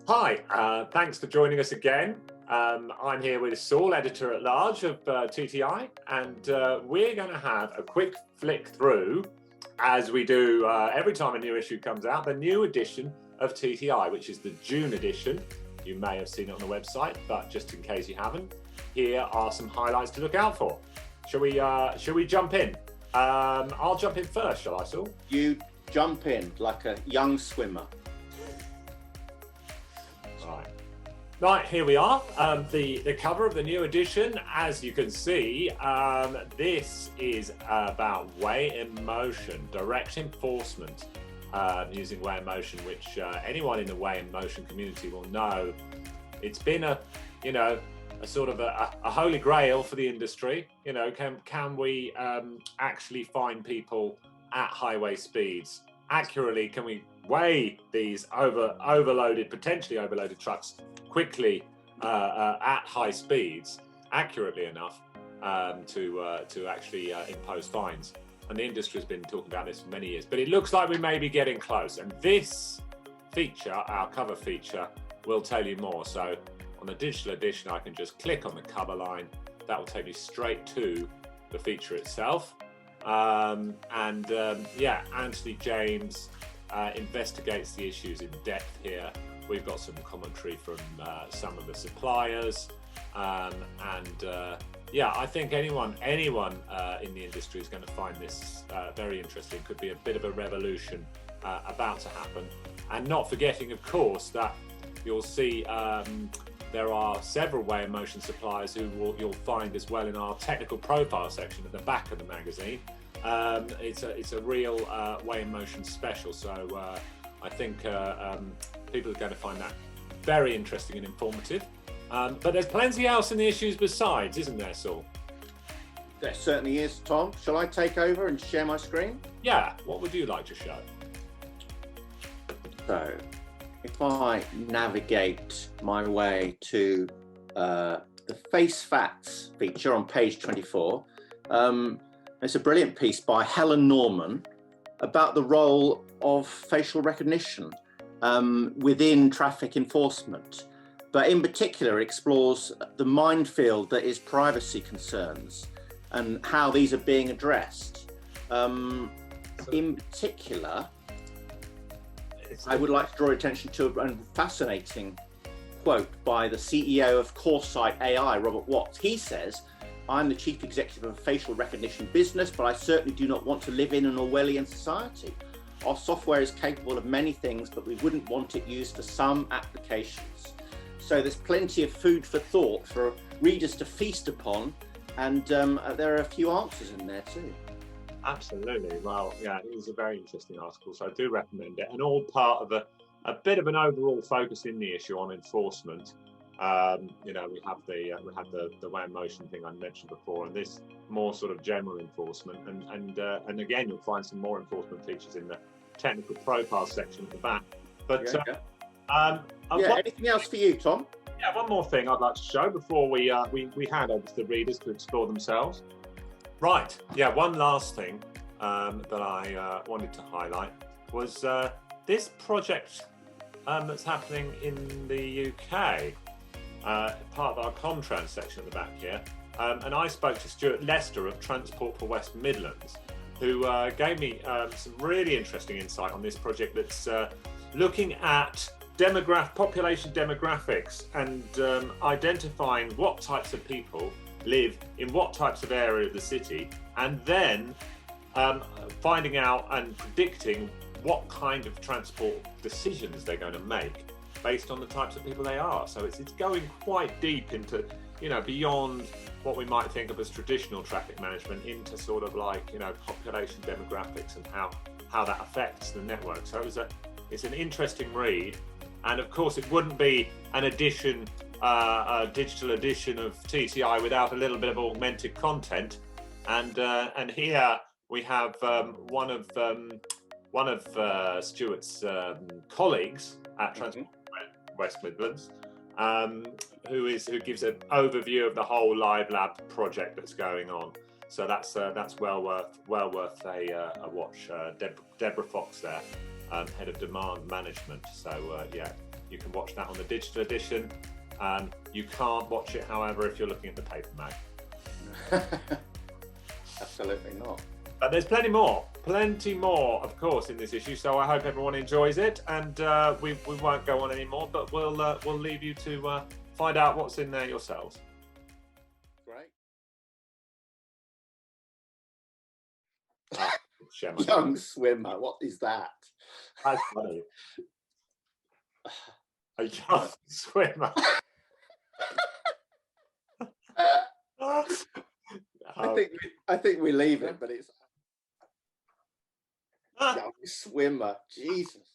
Hi, thanks for joining us again. I'm here with Saul, editor-at-large of TTI, and we're going to have a quick flick through, as we do every time a new issue comes out, the new edition of TTI, which is the June edition. You may have seen it on the website, but just in case you haven't, here are some highlights to look out for. Shall we jump in? I'll jump in first, shall I, Saul? You jump in like a young swimmer. Right, here we are. The cover of the new edition, as you can see, this is about Way in Motion, direct enforcement using Way in Motion, which anyone in the Way in Motion community will know. It's been a sort of a holy grail for the industry. Can we actually find people at highway speeds accurately? Can we weigh these potentially overloaded trucks quickly at high speeds accurately enough to actually impose fines? And the industry has been talking about this for many years, but it looks like we may be getting close. And this feature, our cover feature, will tell you more. So on the digital edition, I can just click on the cover line. That will take me straight to the feature itself. Anthony James investigates the issues in depth here. We've got some commentary from some of the suppliers, I think anyone in the industry is going to find this very interesting. Could be a bit of a revolution about to happen, and not forgetting, of course, that you'll see there are several Way in Motion suppliers you'll find as well in our technical profile section at the back of the magazine. It's a real Way in Motion special, so I think people are going to find that very interesting and informative. But there's plenty else in the issues besides, isn't there, Saul? There certainly is, Tom. Shall I take over and share my screen? Yeah, what would you like to show? So, if I navigate my way to the Face Facts feature on page 24, it's a brilliant piece by Helen Norman about the role of facial recognition within traffic enforcement. But in particular, it explores the minefield that is privacy concerns and how these are being addressed. In particular, I would like to draw attention to a fascinating quote by the CEO of Coresight AI, Robert Watts. He says, "I'm the chief executive of a facial recognition business, but I certainly do not want to live in an Orwellian society. Our software is capable of many things, but we wouldn't want it used for some applications." So there's plenty of food for thought for readers to feast upon, and there are a few answers in there too. Absolutely. Well, yeah, it is a very interesting article, so I do recommend it, and all part of a bit of an overall focus in the issue on enforcement. We have the Way in Motion thing I mentioned before, and this more sort of general enforcement, and again, you'll find some more enforcement features in the technical profile section at the back. But Anything else for you, Tom? Yeah, one more thing I'd like to show before we hand over to the readers to explore themselves. Right, yeah, one last thing that I wanted to highlight was this project that's happening in the UK, part of our Comtrans section at the back here. And I spoke to Stuart Lester of Transport for West Midlands, who gave me some really interesting insight on this project that's looking at population demographics and identifying what types of people live in what types of area of the city, and then finding out and predicting what kind of transport decisions they're going to make based on the types of people they are. So it's going quite deep into, beyond what we might think of as traditional traffic management, into sort of like, population demographics and how that affects the network. So it's an interesting read. And of course, it wouldn't be an edition, a digital edition of TTI without a little bit of augmented content. And here we have one of Stuart's colleagues at Transport West Midlands, who gives an overview of the whole Live Lab project that's going on. So that's well worth a watch. Deborah Fox there, head of demand management. So You can watch that on the digital edition. You can't watch it, however, if you're looking at the paper mag. Absolutely not. But there's plenty more, of course, in this issue. So I hope everyone enjoys it, and we won't go on anymore, but we'll leave you to find out what's in there yourselves. Great. Young swimmer, what is that? That's funny. A young swimmer. I think we leave it, but it's young swimmer. Jesus.